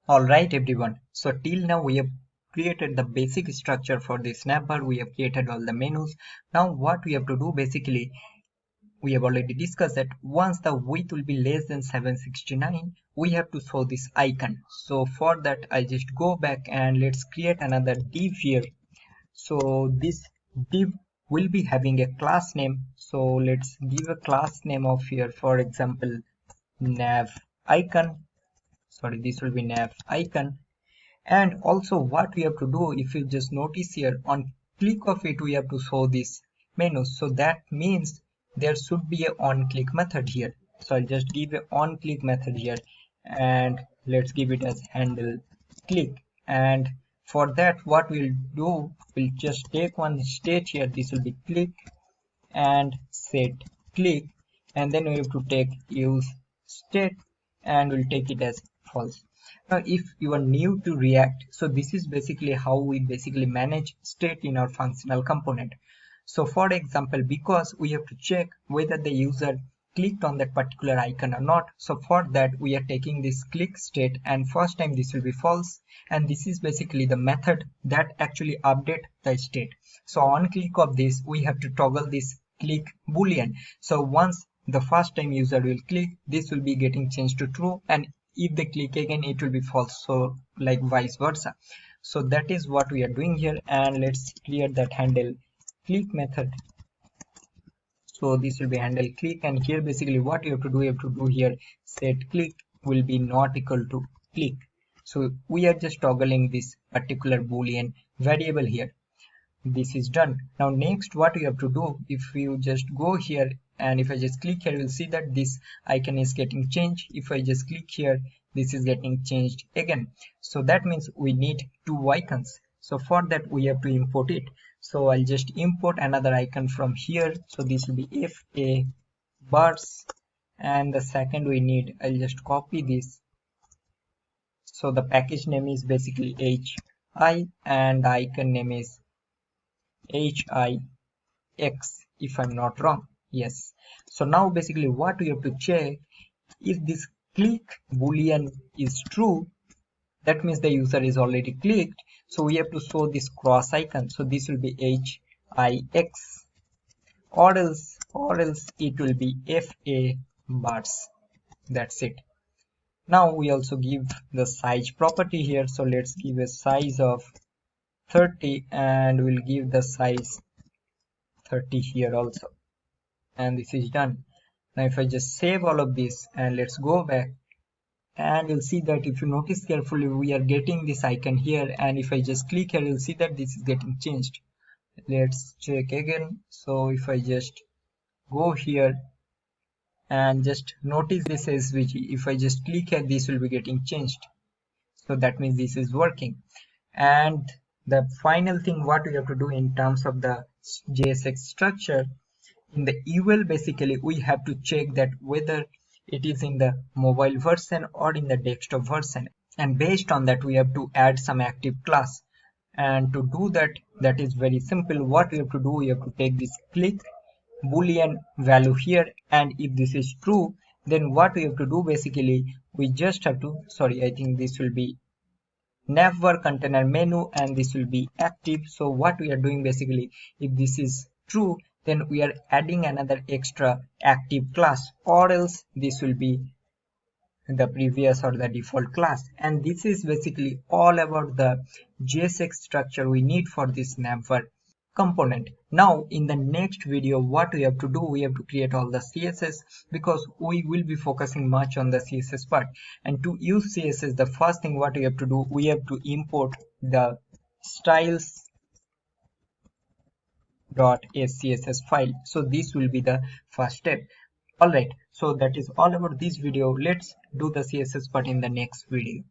Alright everyone, so till now we have created the basic structure for this navbar. We have created all the menus. Now what we have to do basically, we have already discussed that once the width will be less than 769, we have to show this icon. So for that I'll just go back and let's create another div here. So this div will be having a class name. So let's give a class name of here, for example, nav icon. Sorry, this will be nav icon. And also what we have to do, if you just notice here, on click of it we have to show this menu. So that means there should be a on click method here. So I'll just give a on click method here and let's give it as handle click. And for that what we'll do, we'll just take one state here. This will be click and set click, and then we have to take use state and we'll take it as false. Now if you are new to React, so this is basically how we basically manage state in our functional component. So for example, because we have to check whether the user clicked on that particular icon or not, so for that we are taking this click state, and first time this will be false, and this is basically the method that actually update the state. So on click of this we have to toggle this click boolean. So once the first time user will click, this will be getting changed to true, and if they click again it will be false, so like vice versa. So that is what we are doing here, and let's create that handle click method. So this will be handle click, and here basically what you have to do here, set click will be not equal to click. So we are just toggling this particular boolean variable here. This is done. Now next what you have to do, if you just go here and if I just click here, you'll see that this icon is getting changed. If I just click here, this is getting changed again. So that means we need two icons. So for that we have to import it. So I'll just import another icon from here. So this will be fa bars, and the second we need, I'll just copy this. So the package name is basically hi and the icon name is hix, if I'm not wrong. Yes. So now basically what we have to check, if this click boolean is true, that means the user is already clicked. So we have to show this cross icon. So this will be hix, or else it will be fa bars. That's it. Now we also give the size property here. So let's give a size of 30, and we'll give the size 30 here also, and this is done. Now if I just save all of this and let's go back, and you'll see that if you notice carefully, we are getting this icon here, and if I just click here, you'll see that this is getting changed. Let's check again. So if I just go here and just notice this SVG, if I just click here, this will be getting changed. So that means this is working. And the final thing what we have to do in terms of the JSX structure, in the UL basically we have to check that whether it is in the mobile version or in the desktop version, and based on that we have to add some active class. And to do that, that is very simple. What we have to do, we have to take this click boolean value here, and if this is true, then what we have to do basically, we just have to, sorry, I think this will be navbar container menu, and this will be active. So what we are doing basically, if this is true, then we are adding another extra active class, or else this will be the previous or the default class. And this is basically all about the JSX structure we need for this navbar component. Now in the next video, what we have to do, we have to create all the CSS, because we will be focusing much on the CSS part. And to use CSS, the first thing what we have to do, we have to import the styles.scss file. So this will be the first step. Alright, so that is all about this video. Let's do the CSS part in the next video.